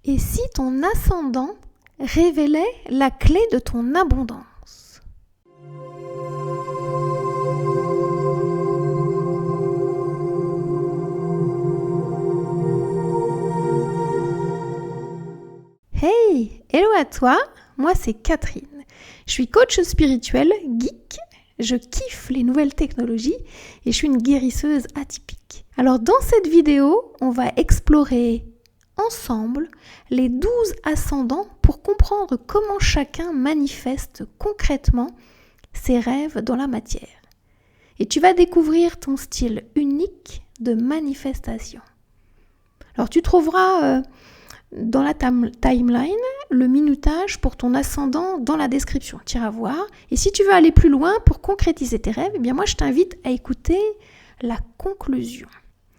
Et si ton ascendant révélait la clé de ton abondance? Hey, hello à toi, moi c'est Catherine. Je suis coach spirituel, geek, je kiffe les nouvelles technologies et je suis une guérisseuse atypique. Alors dans cette vidéo, on va explorer ensemble les 12 ascendants pour comprendre comment chacun manifeste concrètement ses rêves dans la matière. Et tu vas découvrir ton style unique de manifestation. Alors tu trouveras dans la timeline le minutage pour ton ascendant dans la description. Tu iras voir. Et si tu veux aller plus loin pour concrétiser tes rêves, eh bien moi je t'invite à écouter la conclusion.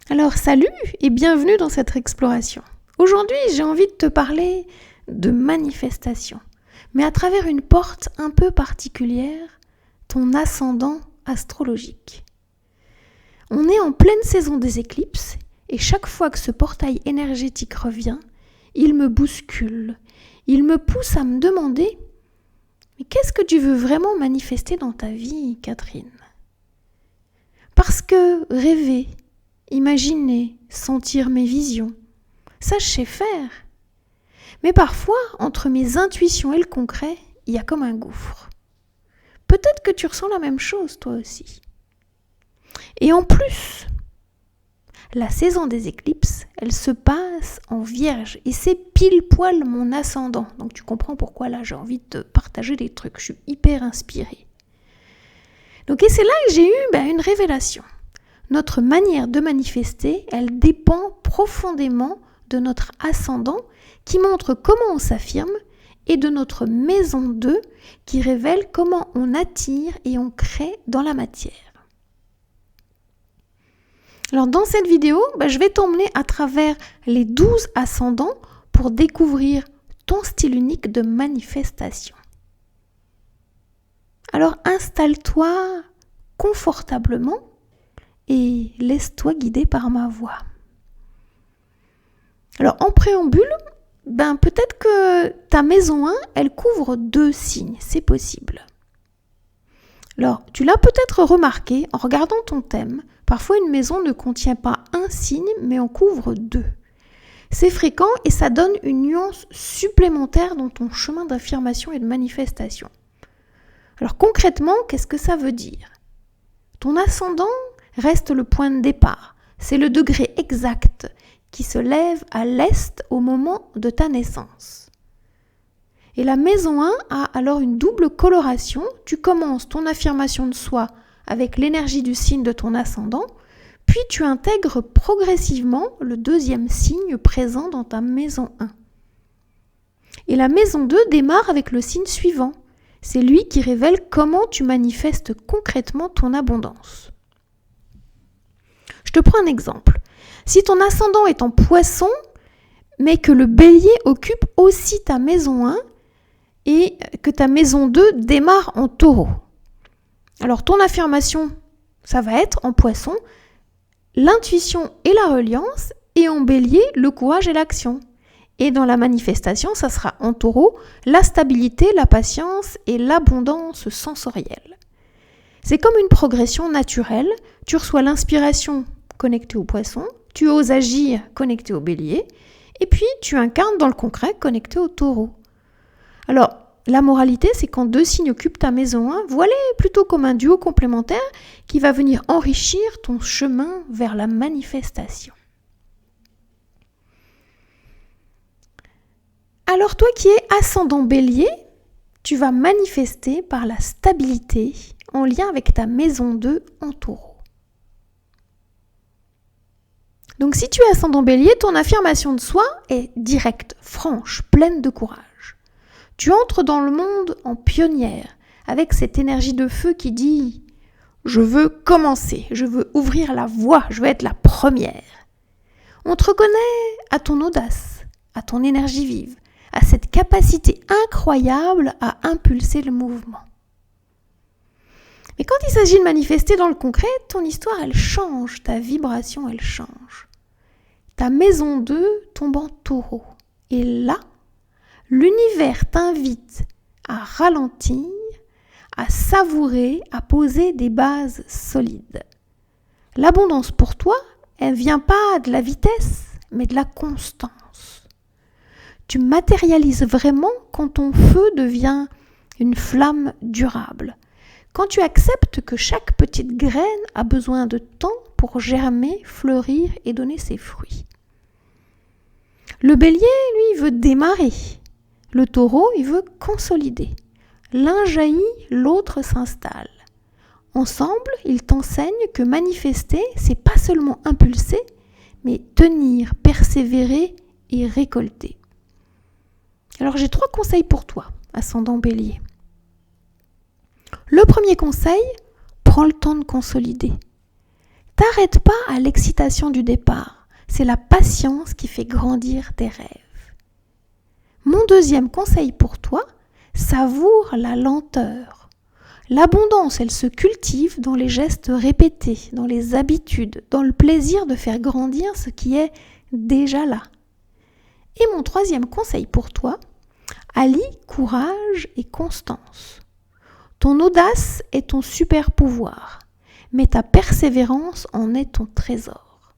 Alors salut et bienvenue dans cette exploration. Aujourd'hui, j'ai envie de te parler de manifestation, mais à travers une porte un peu particulière, ton ascendant astrologique. On est en pleine saison des éclipses et chaque fois que ce portail énergétique revient, il me bouscule, il me pousse à me demander « Mais qu'est-ce que tu veux vraiment manifester dans ta vie, Catherine ?» Parce que rêver, imaginer, sentir mes visions, ça, je sais faire. Mais parfois, entre mes intuitions et le concret, il y a comme un gouffre. Peut-être que tu ressens la même chose, toi aussi. Et en plus, la saison des éclipses, elle se passe en Vierge. Et c'est pile poil mon ascendant. Donc tu comprends pourquoi là, j'ai envie de te partager des trucs. Je suis hyper inspirée. Donc, et c'est là que j'ai eu une révélation. Notre manière de manifester, elle dépend profondément de notre ascendant qui montre comment on s'affirme et de notre maison 2 qui révèle comment on attire et on crée dans la matière. Alors dans cette vidéo, je vais t'emmener à travers les 12 ascendants pour découvrir ton style unique de manifestation. Alors installe-toi confortablement et laisse-toi guider par ma voix. Alors en préambule, peut-être que ta maison 1, elle couvre 2 signes, c'est possible. Alors tu l'as peut-être remarqué en regardant ton thème, parfois une maison ne contient pas un signe mais en couvre 2. C'est fréquent et ça donne une nuance supplémentaire dans ton chemin d'affirmation et de manifestation. Alors concrètement, qu'est-ce que ça veut dire ? Ton ascendant reste le point de départ, c'est le degré exact qui se lève à l'est au moment de ta naissance. Et la maison 1 a alors une double coloration. Tu commences ton affirmation de soi avec l'énergie du signe de ton ascendant, puis tu intègres progressivement le 2e signe présent dans ta maison 1. Et la maison 2 démarre avec le signe suivant. C'est lui qui révèle comment tu manifestes concrètement ton abondance. Je te prends un exemple. Si ton ascendant est en Poisson, mais que le Bélier occupe aussi ta maison 1 et que ta maison 2 démarre en Taureau. Alors ton affirmation, ça va être en Poisson, l'intuition et la reliance, et en Bélier, le courage et l'action. Et dans la manifestation, ça sera en Taureau, la stabilité, la patience et l'abondance sensorielle. C'est comme une progression naturelle. Tu reçois l'inspiration connectée au Poisson, tu oses agir connecté au Bélier, et puis tu incarnes dans le concret connecté au Taureau. Alors, la moralité, c'est quand 2 signes occupent ta maison 1, voilà plutôt comme un duo complémentaire qui va venir enrichir ton chemin vers la manifestation. Alors toi qui es ascendant Bélier, tu vas manifester par la stabilité en lien avec ta maison 2 en Taureau. Donc si tu es ascendant Bélier, ton affirmation de soi est directe, franche, pleine de courage. Tu entres dans le monde en pionnière, avec cette énergie de feu qui dit « Je veux commencer, je veux ouvrir la voie, je veux être la première ». On te reconnaît à ton audace, à ton énergie vive, à cette capacité incroyable à impulser le mouvement. Mais quand il s'agit de manifester dans le concret, ton histoire, elle change, ta vibration, elle change. Ta maison 2 tombe en Taureau. Et là, l'univers t'invite à ralentir, à savourer, à poser des bases solides. L'abondance pour toi, elle ne vient pas de la vitesse, mais de la constance. Tu matérialises vraiment quand ton feu devient une flamme durable. Quand tu acceptes que chaque petite graine a besoin de temps pour germer, fleurir et donner ses fruits. Le bélier, lui, veut démarrer. Le taureau, il veut consolider. L'un jaillit, l'autre s'installe. Ensemble, ils t'enseignent que manifester, c'est pas seulement impulser, mais tenir, persévérer et récolter. Alors j'ai 3 conseils pour toi, ascendant bélier. Le premier conseil, prends le temps de consolider. T'arrête pas à l'excitation du départ. C'est la patience qui fait grandir tes rêves. Mon deuxième conseil pour toi, savoure la lenteur. L'abondance, elle se cultive dans les gestes répétés, dans les habitudes, dans le plaisir de faire grandir ce qui est déjà là. Et mon troisième conseil pour toi, allie courage et constance. Ton audace est ton super pouvoir, mais ta persévérance en est ton trésor.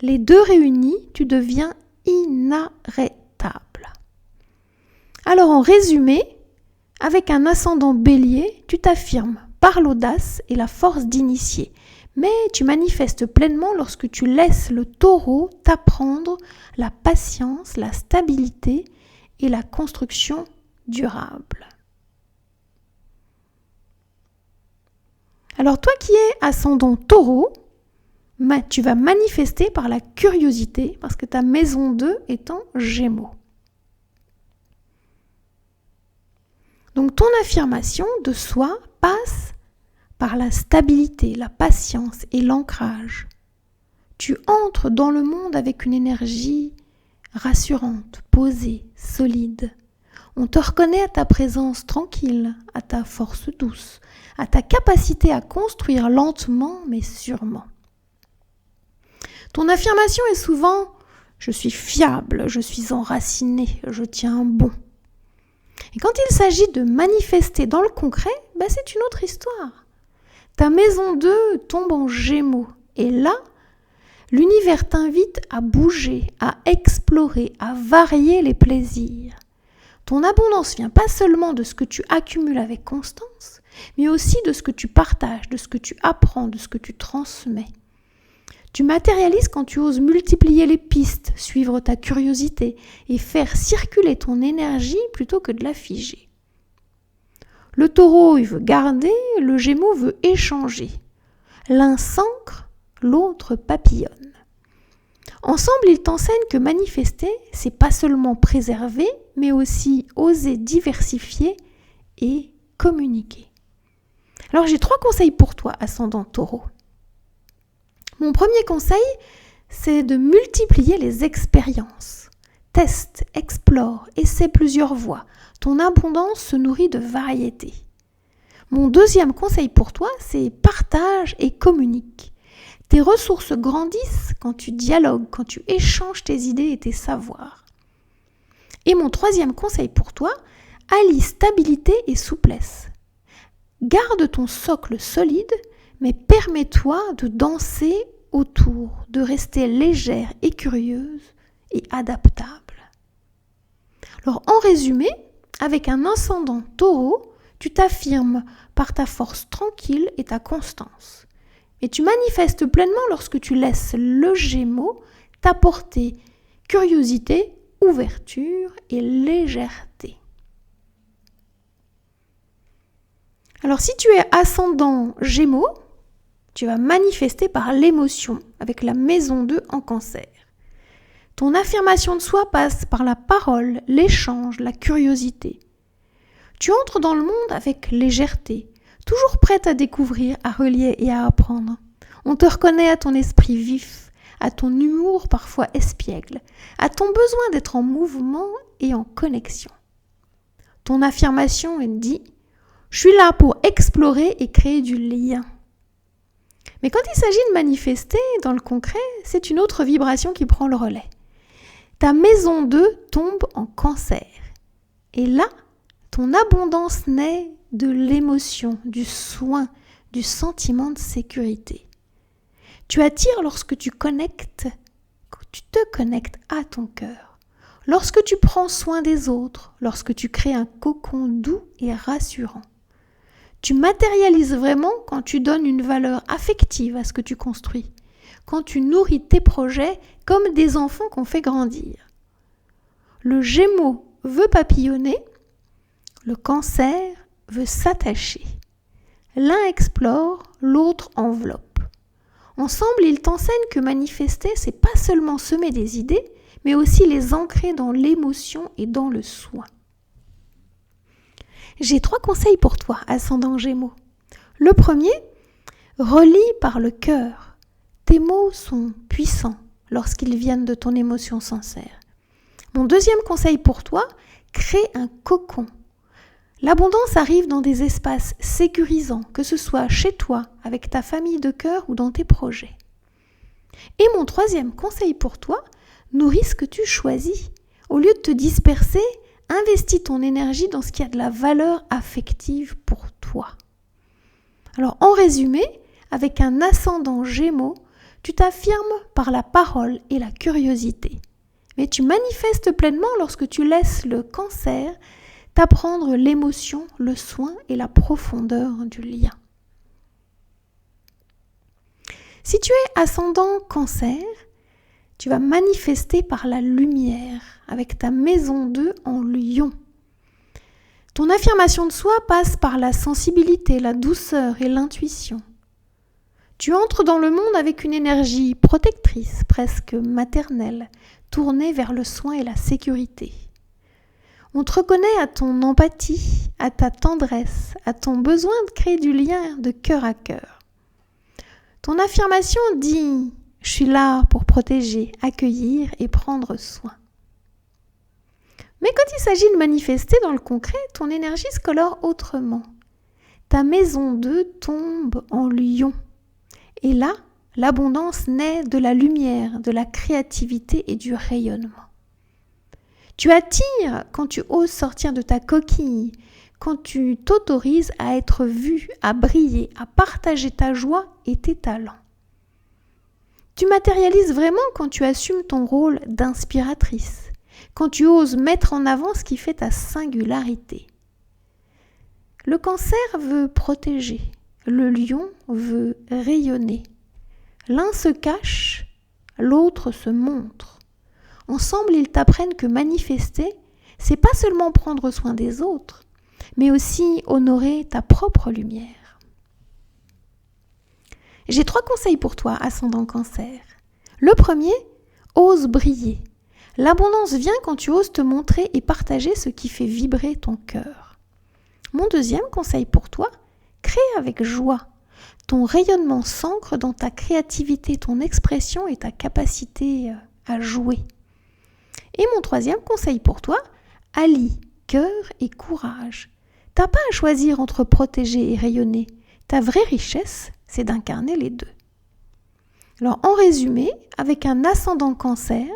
Les deux réunis, tu deviens inarrêtable. Alors en résumé, avec un ascendant bélier, tu t'affirmes par l'audace et la force d'initier, mais tu manifestes pleinement lorsque tu laisses le taureau t'apprendre la patience, la stabilité et la construction durable. Alors toi qui es ascendant taureau, tu vas manifester par la curiosité parce que ta maison 2 est en Gémeaux. Donc ton affirmation de soi passe par la stabilité, la patience et l'ancrage. Tu entres dans le monde avec une énergie rassurante, posée, solide. On te reconnaît à ta présence tranquille, à ta force douce, à ta capacité à construire lentement mais sûrement. Ton affirmation est souvent « je suis fiable, je suis enraciné, je tiens bon ». Et quand il s'agit de manifester dans le concret, c'est une autre histoire. Ta maison 2 tombe en Gémeaux et là, l'univers t'invite à bouger, à explorer, à varier les plaisirs. Ton abondance vient pas seulement de ce que tu accumules avec constance, mais aussi de ce que tu partages, de ce que tu apprends, de ce que tu transmets. Tu matérialises quand tu oses multiplier les pistes, suivre ta curiosité et faire circuler ton énergie plutôt que de la figer. Le taureau, il veut garder, le gémeaux veut échanger. L'un s'ancre, l'autre papillonne. Ensemble, ils t'enseignent que manifester, c'est pas seulement préserver, mais aussi oser diversifier et communiquer. Alors j'ai 3 conseils pour toi, ascendant taureau. Mon premier conseil, c'est de multiplier les expériences. Teste, explore, essaie plusieurs voies. Ton abondance se nourrit de variété. Mon deuxième conseil pour toi, c'est partage et communique. Tes ressources grandissent quand tu dialogues, quand tu échanges tes idées et tes savoirs. Et mon troisième conseil pour toi, allie stabilité et souplesse. Garde ton socle solide, mais permets-toi de danser autour, de rester légère et curieuse et adaptable. Alors en résumé, avec un ascendant taureau, tu t'affirmes par ta force tranquille et ta constance. Et tu manifestes pleinement lorsque tu laisses le Gémeaux t'apporter curiosité, ouverture et légèreté. Alors si tu es ascendant Gémeaux, tu vas manifester par l'émotion avec la maison 2 en Cancer. Ton affirmation de soi passe par la parole, l'échange, la curiosité. Tu entres dans le monde avec légèreté, toujours prête à découvrir, à relier et à apprendre. On te reconnaît à ton esprit vif, à ton humour parfois espiègle, à ton besoin d'être en mouvement et en connexion. Ton affirmation dit « Je suis là pour explorer et créer du lien ». Mais quand il s'agit de manifester dans le concret, c'est une autre vibration qui prend le relais. Ta maison 2 tombe en Cancer. Et là, ton abondance naît de l'émotion, du soin, du sentiment de sécurité. Tu attires lorsque tu te connectes à ton cœur. Lorsque tu prends soin des autres, lorsque tu crées un cocon doux et rassurant. Tu matérialises vraiment quand tu donnes une valeur affective à ce que tu construis, quand tu nourris tes projets comme des enfants qu'on fait grandir. Le Gémeaux veut papillonner, le Cancer veut s'attacher. L'un explore, l'autre enveloppe. Ensemble, ils t'enseignent que manifester, c'est pas seulement semer des idées, mais aussi les ancrer dans l'émotion et dans le soin. J'ai 3 conseils pour toi, ascendant Gémeaux. Le premier, relie par le cœur. Tes mots sont puissants lorsqu'ils viennent de ton émotion sincère. Mon deuxième conseil pour toi, crée un cocon. L'abondance arrive dans des espaces sécurisants, que ce soit chez toi, avec ta famille de cœur ou dans tes projets. Et mon troisième conseil pour toi, nourris ce que tu choisis. Au lieu de te disperser, investis ton énergie dans ce qui a de la valeur affective pour toi. Alors en résumé, avec un ascendant Gémeaux, tu t'affirmes par la parole et la curiosité. Mais tu manifestes pleinement lorsque tu laisses le Cancer t'apprendre l'émotion, le soin et la profondeur du lien. Si tu es ascendant Cancer, tu vas manifester par la lumière avec ta maison 2 en Lion. Ton affirmation de soi passe par la sensibilité, la douceur et l'intuition. Tu entres dans le monde avec une énergie protectrice, presque maternelle, tournée vers le soin et la sécurité. On te reconnaît à ton empathie, à ta tendresse, à ton besoin de créer du lien de cœur à cœur. Ton affirmation dit « Je suis là pour protéger, accueillir et prendre soin ». Mais quand il s'agit de manifester dans le concret, ton énergie se colore autrement. Ta maison 2 tombe en Lion. Et là, l'abondance naît de la lumière, de la créativité et du rayonnement. Tu attires quand tu oses sortir de ta coquille, quand tu t'autorises à être vu, à briller, à partager ta joie et tes talents. Tu matérialises vraiment quand tu assumes ton rôle d'inspiratrice, quand tu oses mettre en avant ce qui fait ta singularité. Le Cancer veut protéger, le Lion veut rayonner. L'un se cache, l'autre se montre. Ensemble, ils t'apprennent que manifester, c'est pas seulement prendre soin des autres, mais aussi honorer ta propre lumière. J'ai 3 conseils pour toi, ascendant Cancer. Le premier, ose briller. L'abondance vient quand tu oses te montrer et partager ce qui fait vibrer ton cœur. Mon deuxième conseil pour toi, crée avec joie. Ton rayonnement s'ancre dans ta créativité, ton expression et ta capacité à jouer. Et mon troisième conseil pour toi, allie cœur et courage. T'as pas à choisir entre protéger et rayonner. Ta vraie richesse, c'est d'incarner les deux. Alors en résumé, avec un ascendant Cancer,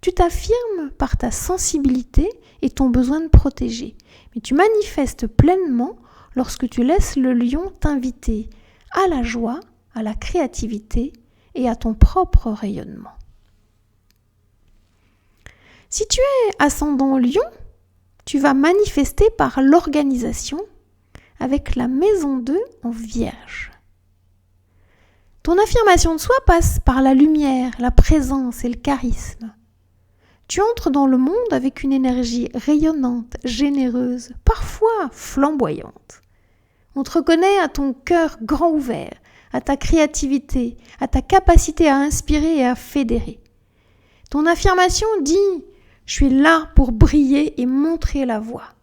tu t'affirmes par ta sensibilité et ton besoin de protéger. Mais tu manifestes pleinement lorsque tu laisses le Lion t'inviter à la joie, à la créativité et à ton propre rayonnement. Si tu es ascendant Lion, tu vas manifester par l'organisation avec la maison 2 en Vierge. Ton affirmation de soi passe par la lumière, la présence et le charisme. Tu entres dans le monde avec une énergie rayonnante, généreuse, parfois flamboyante. On te reconnaît à ton cœur grand ouvert, à ta créativité, à ta capacité à inspirer et à fédérer. Ton affirmation dit « Je suis là pour briller et montrer la voie ».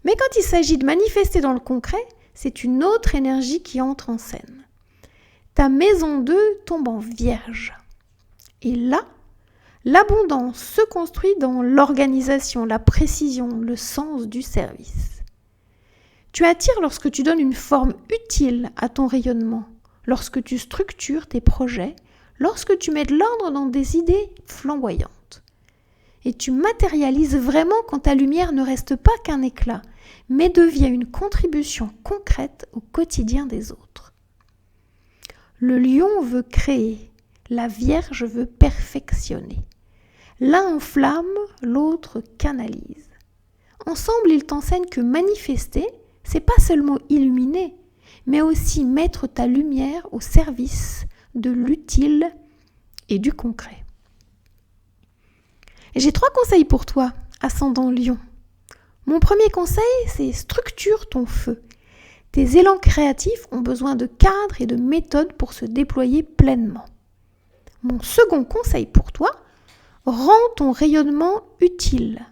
Mais quand il s'agit de manifester dans le concret, c'est une autre énergie qui entre en scène. Ta maison 2 tombe en Vierge. Et là, l'abondance se construit dans l'organisation, la précision, le sens du service. Tu attires lorsque tu donnes une forme utile à ton rayonnement, lorsque tu structures tes projets, lorsque tu mets de l'ordre dans des idées flamboyantes. et tu matérialises vraiment quand ta lumière ne reste pas qu'un éclat, mais devient une contribution concrète au quotidien des autres. Le lion veut créer, la Vierge veut perfectionner. L'un enflamme, l'autre canalise. Ensemble, ils t'enseignent que manifester, c'est pas seulement illuminer, mais aussi mettre ta lumière au service de l'utile et du concret. Et j'ai 3 conseils pour toi, ascendant Lion. Mon premier conseil, c'est structure ton feu. Tes élans créatifs ont besoin de cadres et de méthodes pour se déployer pleinement. Mon second conseil pour toi, rends ton rayonnement utile.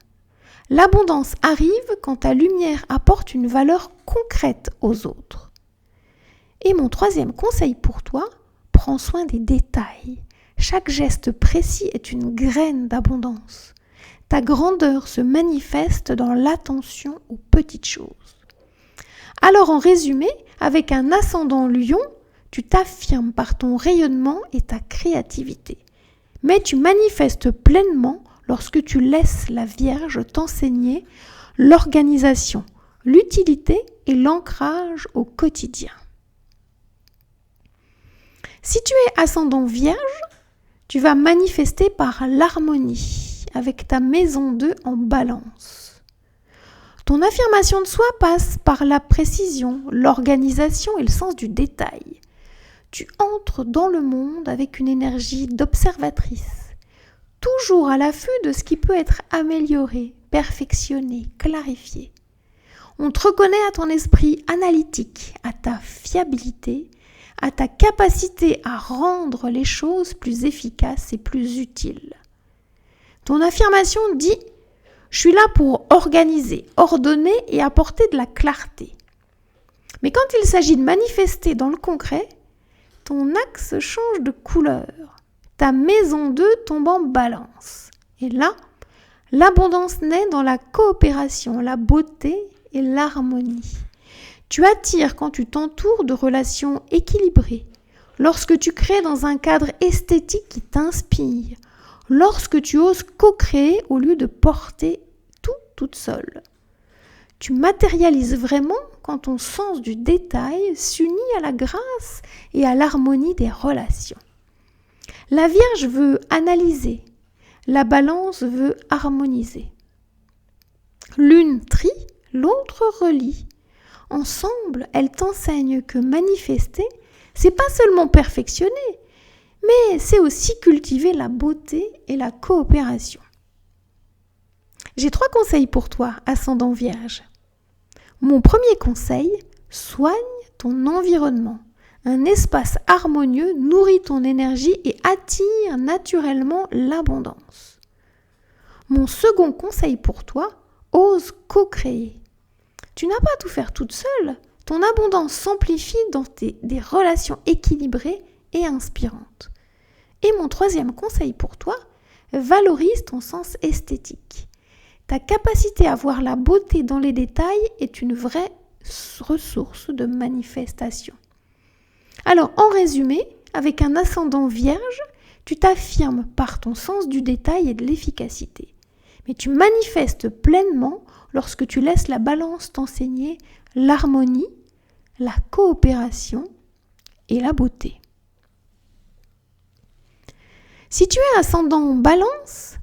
L'abondance arrive quand ta lumière apporte une valeur concrète aux autres. Et mon troisième conseil pour toi, prends soin des détails. Chaque geste précis est une graine d'abondance. Ta grandeur se manifeste dans l'attention aux petites choses. Alors en résumé, avec un ascendant Lion, tu t'affirmes par ton rayonnement et ta créativité. Mais tu manifestes pleinement lorsque tu laisses la Vierge t'enseigner l'organisation, l'utilité et l'ancrage au quotidien. Si tu es ascendant Vierge, tu vas manifester par l'harmonie avec ta maison 2 en Balance. Ton affirmation de soi passe par la précision, l'organisation et le sens du détail. Tu entres dans le monde avec une énergie d'observatrice, toujours à l'affût de ce qui peut être amélioré, perfectionné, clarifié. On te reconnaît à ton esprit analytique, à ta fiabilité, à ta capacité à rendre les choses plus efficaces et plus utiles. Ton affirmation dit « Je suis là pour organiser, ordonner et apporter de la clarté ». Mais quand il s'agit de manifester dans le concret, ton axe change de couleur. Ta maison 2 tombe en Balance. Et là, l'abondance naît dans la coopération, la beauté et l'harmonie. Tu attires quand tu t'entoures de relations équilibrées, lorsque tu crées dans un cadre esthétique qui t'inspire, lorsque tu oses co-créer au lieu de porter tout toute seule. Tu matérialises vraiment quand ton sens du détail s'unit à la grâce et à l'harmonie des relations. La Vierge veut analyser, la Balance veut harmoniser. L'une trie, l'autre relie. Ensemble, elles t'enseignent que manifester, c'est pas seulement perfectionner, mais c'est aussi cultiver la beauté et la coopération. J'ai 3 conseils pour toi, ascendant Vierge. Mon premier conseil, soigne ton environnement. Un espace harmonieux nourrit ton énergie et attire naturellement l'abondance. Mon second conseil pour toi, ose co-créer. Tu n'as pas à tout faire toute seule. Ton abondance s'amplifie dans des relations équilibrées et inspirantes. Et mon troisième conseil pour toi, valorise ton sens esthétique. Ta capacité à voir la beauté dans les détails est une vraie ressource de manifestation. Alors, en résumé, avec un ascendant Vierge, tu t'affirmes par ton sens du détail et de l'efficacité. Mais tu manifestes pleinement lorsque tu laisses la Balance t'enseigner l'harmonie, la coopération et la beauté. Si tu es ascendant Balance,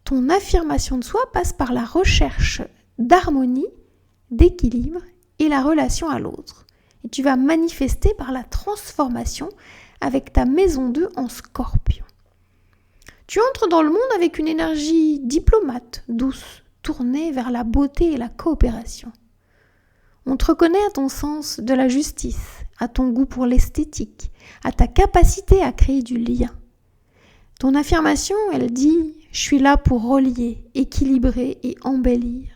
ton affirmation de soi passe par la recherche d'harmonie, d'équilibre et la relation à l'autre. Et tu vas manifester par la transformation avec ta maison 2 en Scorpion. Tu entres dans le monde avec une énergie diplomate, douce, tournée vers la beauté et la coopération. On te reconnaît à ton sens de la justice, à ton goût pour l'esthétique, à ta capacité à créer du lien. Ton affirmation, elle dit « Je suis là pour relier, équilibrer et embellir ».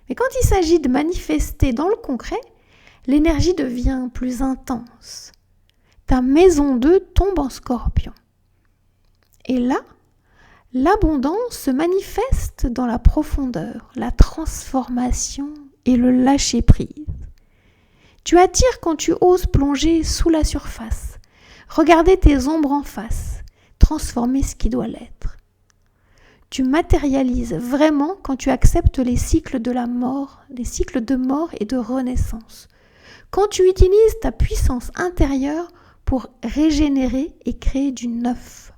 Mais quand il s'agit de manifester dans le concret, l'énergie devient plus intense. Ta maison 2 tombe en Scorpion. Et là, l'abondance se manifeste dans la profondeur, la transformation et le lâcher-prise. Tu attires quand tu oses plonger sous la surface, regarder tes ombres en face, transformer ce qui doit l'être. tu matérialises vraiment quand tu acceptes les cycles de la mort, les cycles de mort et de renaissance. Quand tu utilises ta puissance intérieure pour régénérer et créer du neuf.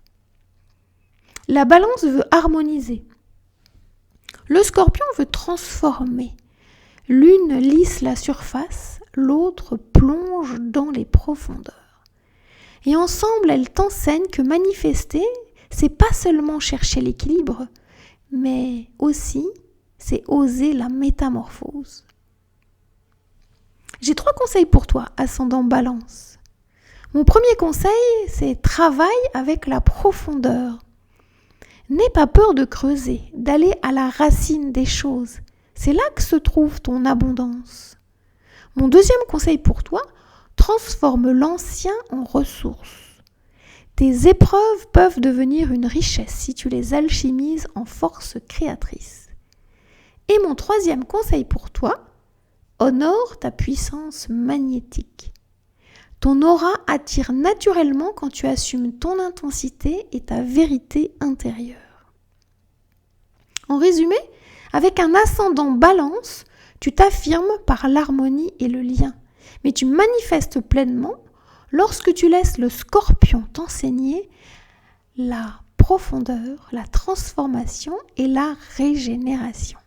La balance veut harmoniser. Le scorpion veut transformer. L'une lisse la surface, l'autre plonge dans les profondeurs. Et ensemble, elles t'enseignent que manifester, c'est pas seulement chercher l'équilibre, mais aussi, c'est oser la métamorphose. J'ai 3 conseils pour toi, ascendant Balance. Mon premier conseil, c'est travaille avec la profondeur. N'aie pas peur de creuser, d'aller à la racine des choses. C'est là que se trouve ton abondance. Mon deuxième conseil pour toi, transforme l'ancien en ressources. Tes épreuves peuvent devenir une richesse si tu les alchimises en force créatrice. Et mon troisième conseil pour toi, honore ta puissance magnétique. Ton aura attire naturellement quand tu assumes ton intensité et ta vérité intérieure. En résumé, avec un ascendant Balance, tu t'affirmes par l'harmonie et le lien, mais tu manifestes pleinement lorsque tu laisses le Scorpion t'enseigner la profondeur, la transformation et la régénération.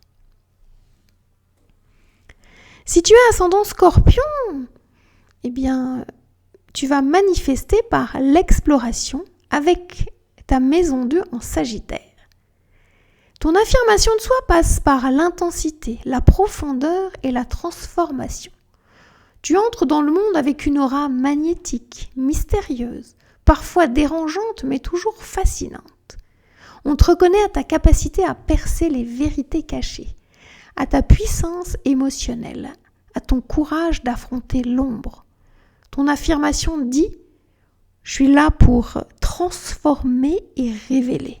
Si tu es ascendant Scorpion, eh bien, tu vas manifester par l'exploration avec ta maison 2 en Sagittaire. Ton affirmation de soi passe par l'intensité, la profondeur et la transformation. Tu entres dans le monde avec une aura magnétique, mystérieuse, parfois dérangeante mais toujours fascinante. On te reconnaît à ta capacité à percer les vérités cachées, à ta puissance émotionnelle, à ton courage d'affronter l'ombre. Ton affirmation dit « Je suis là pour transformer et révéler ».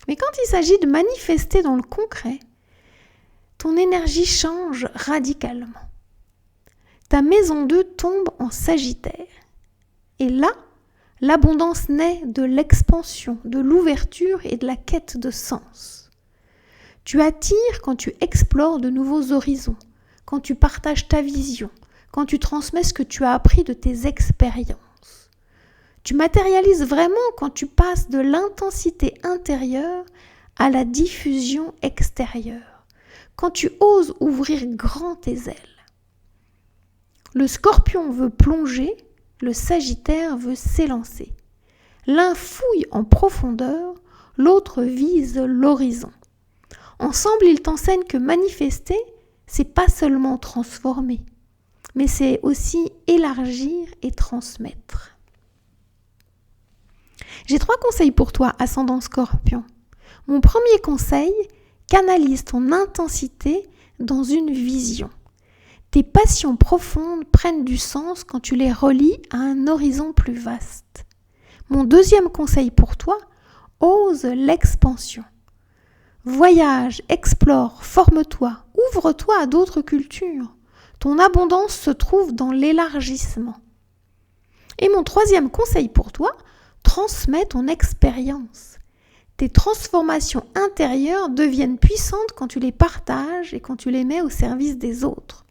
Mais quand il s'agit de manifester dans le concret, ton énergie change radicalement. Ta maison 2 tombe en Sagittaire. Et là, l'abondance naît de l'expansion, de l'ouverture et de la quête de sens. Tu attires quand tu explores de nouveaux horizons, quand tu partages ta vision, quand tu transmets ce que tu as appris de tes expériences. Tu matérialises vraiment quand tu passes de l'intensité intérieure à la diffusion extérieure, quand tu oses ouvrir grand tes ailes. Le Scorpion veut plonger, le Sagittaire veut s'élancer. L'un fouille en profondeur, l'autre vise l'horizon. Ensemble, ils t'enseignent que manifester, c'est pas seulement transformer, mais c'est aussi élargir et transmettre. J'ai 3 conseils pour toi, ascendant Scorpion. Mon premier conseil, canalise ton intensité dans une vision. Tes passions profondes prennent du sens quand tu les relis à un horizon plus vaste. Mon deuxième conseil pour toi, ose l'expansion. Voyage, explore, forme-toi, ouvre-toi à d'autres cultures. Ton abondance se trouve dans l'élargissement. Et mon troisième conseil pour toi, transmets ton expérience. Tes transformations intérieures deviennent puissantes quand tu les partages et quand tu les mets au service des autres.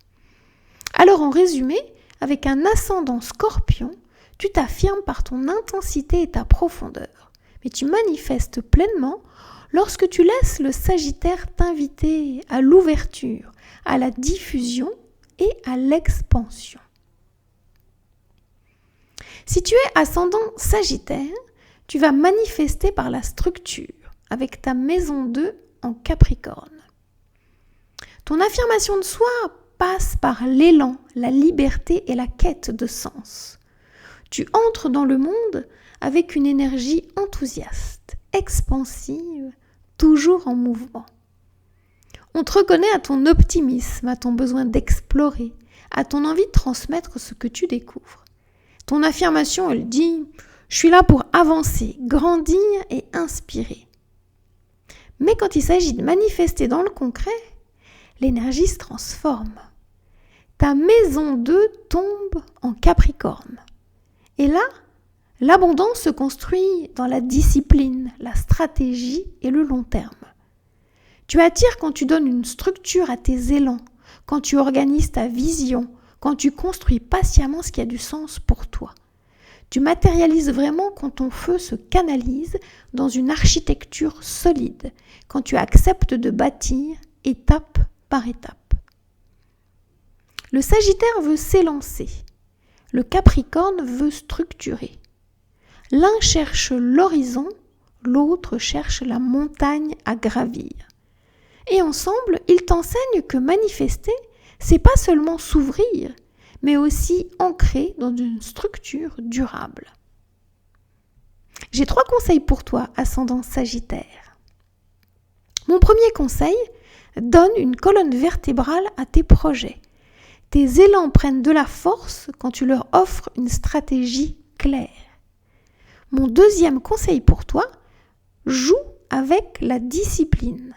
Alors en résumé, avec un ascendant Scorpion, tu t'affirmes par ton intensité et ta profondeur. Mais tu manifestes pleinement lorsque tu laisses le Sagittaire t'inviter à l'ouverture, à la diffusion et à l'expansion. Si tu es ascendant Sagittaire, tu vas manifester par la structure, avec ta maison 2 en Capricorne. Ton affirmation de soi passe par l'élan, la liberté et la quête de sens. Tu entres dans le monde avec une énergie enthousiaste, expansive, toujours en mouvement. On te reconnaît à ton optimisme, à ton besoin d'explorer, à ton envie de transmettre ce que tu découvres. Ton affirmation, elle dit « Je suis là pour avancer, grandir et inspirer ». Mais quand il s'agit de manifester dans le concret, l'énergie se transforme. Ta maison 2 tombe en Capricorne. Et là, L'abondance se construit dans la discipline, la stratégie et le long terme. Tu attires quand tu donnes une structure à tes élans, quand tu organises ta vision, quand tu construis patiemment ce qui a du sens pour toi. Tu matérialises vraiment quand ton feu se canalise dans une architecture solide, quand tu acceptes de bâtir étape par étape. Le Sagittaire veut s'élancer, le Capricorne veut structurer. L'un cherche l'horizon, l'autre cherche la montagne à gravir. Et ensemble, ils t'enseignent que manifester, c'est pas seulement s'ouvrir, mais aussi ancrer dans une structure durable. J'ai 3 conseils pour toi, ascendant Sagittaire. Mon premier conseil, donne une colonne vertébrale à tes projets. Tes élans prennent de la force quand tu leur offres une stratégie claire. Mon deuxième conseil pour toi, joue avec la discipline.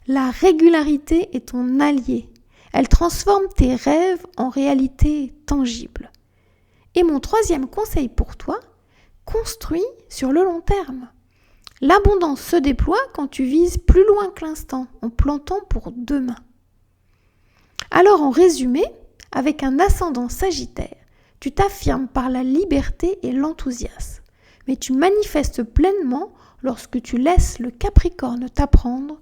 La régularité est ton allié. Elle transforme tes rêves en réalité tangible. Et mon troisième conseil pour toi, construis sur le long terme. L'abondance se déploie quand tu vises plus loin que l'instant, en plantant pour demain. Alors en résumé, avec un ascendant Sagittaire, tu t'affirmes par la liberté et l'enthousiasme, mais tu manifestes pleinement lorsque tu laisses le Capricorne t'apprendre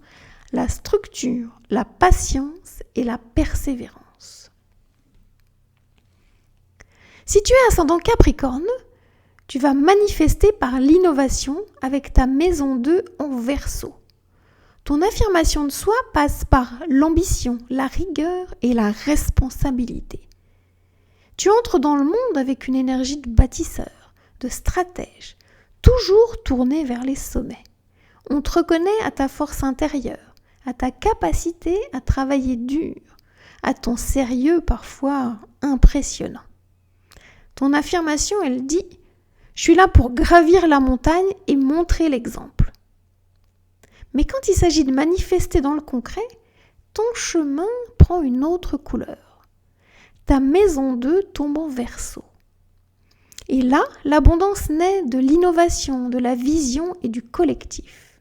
la structure, la patience et la persévérance. Si tu es ascendant Capricorne, tu vas manifester par l'innovation avec ta maison 2 en Verseau. Ton affirmation de soi passe par l'ambition, la rigueur et la responsabilité. Tu entres dans le monde avec une énergie de bâtisseur, de stratège, toujours tourné vers les sommets. On te reconnaît à ta force intérieure, à ta capacité à travailler dur, à ton sérieux parfois impressionnant. Ton affirmation, elle dit « Je suis là pour gravir la montagne et montrer l'exemple ». Mais quand il s'agit de manifester dans le concret, ton chemin prend une autre couleur. Ta maison 2 tombe en Verseau. Et là, l'abondance naît de l'innovation, de la vision et du collectif.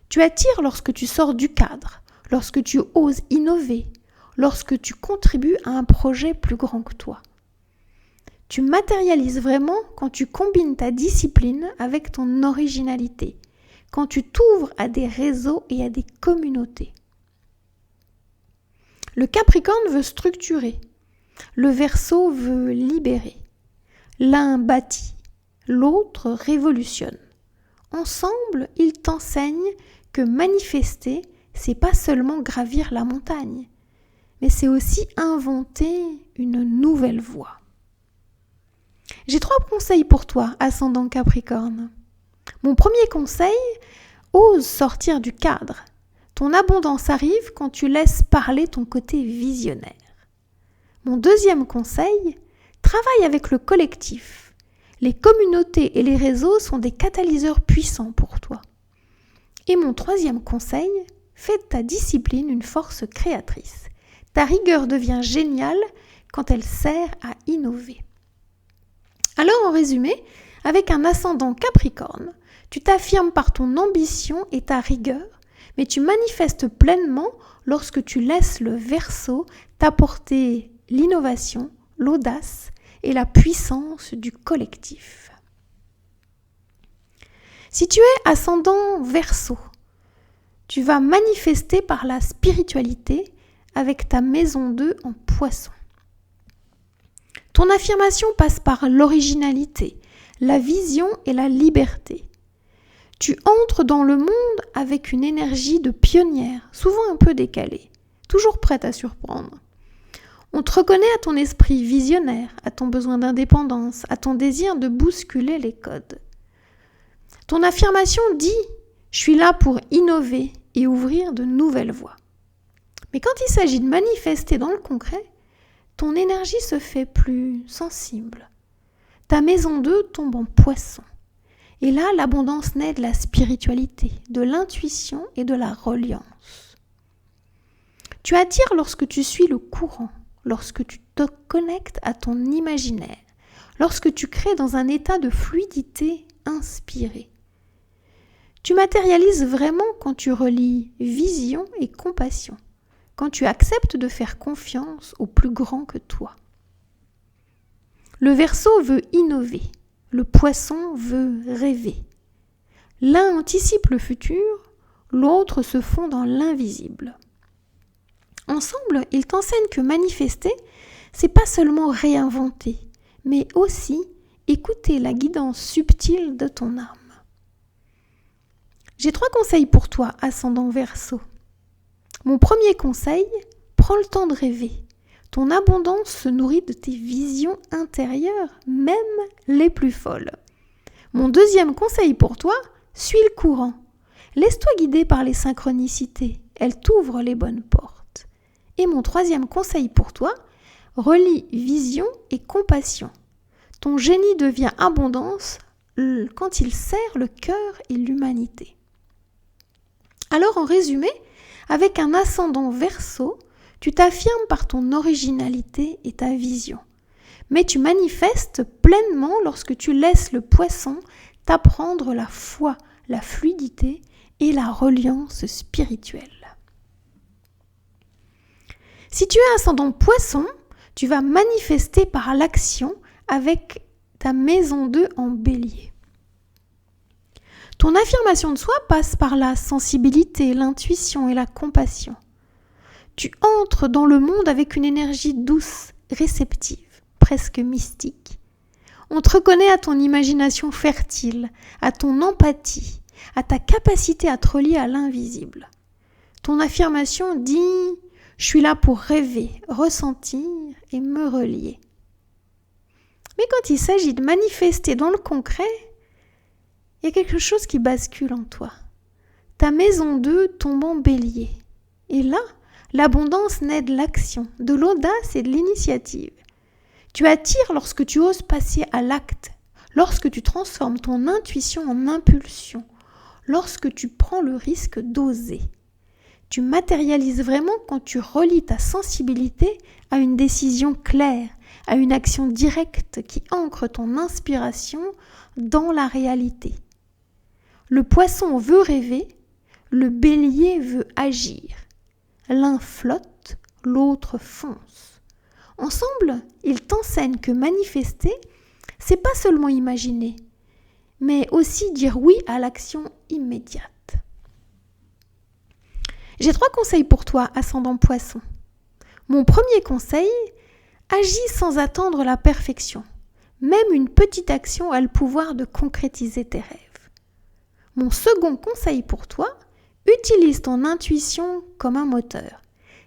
Tu attires lorsque tu sors du cadre, lorsque tu oses innover, lorsque tu contribues à un projet plus grand que toi. Tu matérialises vraiment quand tu combines ta discipline avec ton originalité, quand tu t'ouvres à des réseaux et à des communautés. Le Capricorne veut structurer, le Verseau veut libérer. L'un bâtit, l'autre révolutionne. Ensemble, ils t'enseignent que manifester, c'est pas seulement gravir la montagne, mais c'est aussi inventer une nouvelle voie. J'ai 3 conseils pour toi, ascendant Capricorne. Mon premier conseil, ose sortir du cadre. Ton abondance arrive quand tu laisses parler ton côté visionnaire. Mon deuxième conseil, travaille avec le collectif. Les communautés et les réseaux sont des catalyseurs puissants pour toi. Et mon troisième conseil, fais de ta discipline une force créatrice. Ta rigueur devient géniale quand elle sert à innover. Alors en résumé, avec un ascendant Capricorne, tu t'affirmes par ton ambition et ta rigueur, mais tu manifestes pleinement lorsque tu laisses le Verseau t'apporter l'innovation, l'audace et la puissance du collectif. Si tu es ascendant Verseau, tu vas manifester par la spiritualité avec ta maison 2 en Poisson. Ton affirmation passe par l'originalité, la vision et la liberté. Tu entres dans le monde avec une énergie de pionnière, souvent un peu décalée, toujours prête à surprendre. On te reconnaît à ton esprit visionnaire, à ton besoin d'indépendance, à ton désir de bousculer les codes. Ton affirmation dit « Je suis là pour innover et ouvrir de nouvelles voies ». Mais quand il s'agit de manifester dans le concret, ton énergie se fait plus sensible. Ta maison 2 tombe en Poisson. Et là, l'abondance naît de la spiritualité, de l'intuition et de la reliance. Tu attires lorsque tu suis le courant, lorsque tu te connectes à ton imaginaire, lorsque tu crées dans un état de fluidité inspirée. Tu matérialises vraiment quand tu relis vision et compassion, quand tu acceptes de faire confiance au plus grand que toi. Le Verseau veut innover, le Poisson veut rêver. L'un anticipe le futur, l'autre se fond dans l'invisible. Ensemble, ils t'enseignent que manifester, c'est pas seulement réinventer, mais aussi écouter la guidance subtile de ton âme. J'ai 3 conseils pour toi, ascendant Verseau. Mon premier conseil, prends le temps de rêver. Ton abondance se nourrit de tes visions intérieures, même les plus folles. Mon deuxième conseil pour toi, suis le courant. Laisse-toi guider par les synchronicités, elles t'ouvrent les bonnes portes. Et mon troisième conseil pour toi, relie vision et compassion. Ton génie devient abondance quand il sert le cœur et l'humanité. Alors en résumé, avec un ascendant Verseau, tu t'affirmes par ton originalité et ta vision. Mais tu manifestes pleinement lorsque tu laisses le Poisson t'apprendre la foi, la fluidité et la reliance spirituelle. Si tu es ascendant Poisson, tu vas manifester par l'action avec ta maison 2 en Bélier. Ton affirmation de soi passe par la sensibilité, l'intuition et la compassion. Tu entres dans le monde avec une énergie douce, réceptive, presque mystique. On te reconnaît à ton imagination fertile, à ton empathie, à ta capacité à te relier à l'invisible. Ton affirmation dit « Je suis là pour rêver, ressentir et me relier ». Mais quand il s'agit de manifester dans le concret, il y a quelque chose qui bascule en toi. Ta maison 2 tombe en Bélier. Et là, l'abondance naît de l'action, de l'audace et de l'initiative. Tu attires lorsque tu oses passer à l'acte, lorsque tu transformes ton intuition en impulsion, lorsque tu prends le risque d'oser. Tu matérialises vraiment quand tu relis ta sensibilité à une décision claire, à une action directe qui ancre ton inspiration dans la réalité. Le Poisson veut rêver, le Bélier veut agir. L'un flotte, l'autre fonce. Ensemble, ils t'enseignent que manifester, c'est pas seulement imaginer, mais aussi dire oui à l'action immédiate. J'ai 3 conseils pour toi, ascendant Poisson. Mon premier conseil, agis sans attendre la perfection. Même une petite action a le pouvoir de concrétiser tes rêves. Mon second conseil pour toi, utilise ton intuition comme un moteur.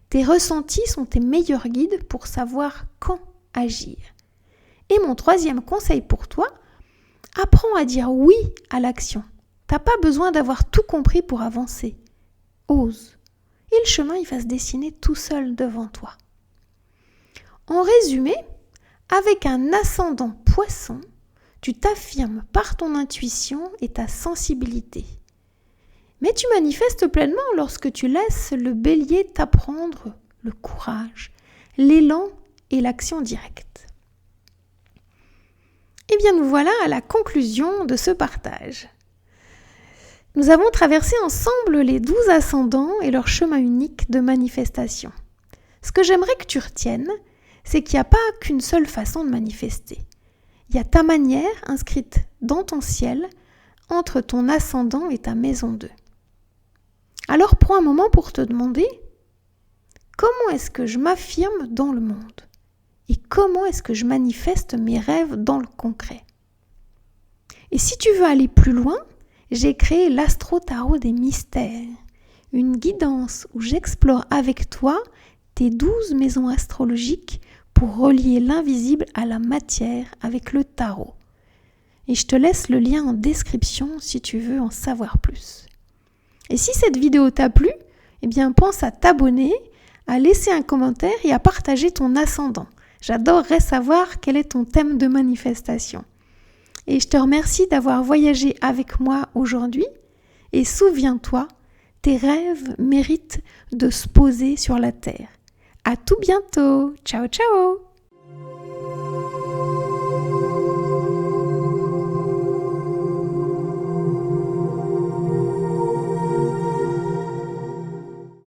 Tes ressentis sont tes meilleurs guides pour savoir quand agir. Et mon troisième conseil pour toi, apprends à dire oui à l'action. T'as pas besoin d'avoir tout compris pour avancer. Ose. Et le chemin, il va se dessiner tout seul devant toi. En résumé, avec un ascendant Poisson, tu t'affirmes par ton intuition et ta sensibilité. Mais tu manifestes pleinement lorsque tu laisses le Bélier t'apprendre le courage, l'élan et l'action directe. Eh bien, nous voilà à la conclusion de ce partage. Nous avons traversé ensemble les 12 ascendants et leur chemin unique de manifestation. Ce que j'aimerais que tu retiennes, c'est qu'il n'y a pas qu'une seule façon de manifester. Il y a ta manière inscrite dans ton ciel entre ton ascendant et ta maison 2. Alors prends un moment pour te demander comment est-ce que je m'affirme dans le monde et comment est-ce que je manifeste mes rêves dans le concret. Et si tu veux aller plus loin, j'ai créé l'Astro-Tarot des mystères, une guidance où j'explore avec toi tes 12 maisons astrologiques pour relier l'invisible à la matière avec le tarot. Et je te laisse le lien en description si tu veux en savoir plus. Et si cette vidéo t'a plu, eh bien pense à t'abonner, à laisser un commentaire et à partager ton ascendant. J'adorerais savoir quel est ton thème de manifestation. Et je te remercie d'avoir voyagé avec moi aujourd'hui. Et souviens-toi, tes rêves méritent de se poser sur la terre. À tout bientôt. Ciao, ciao.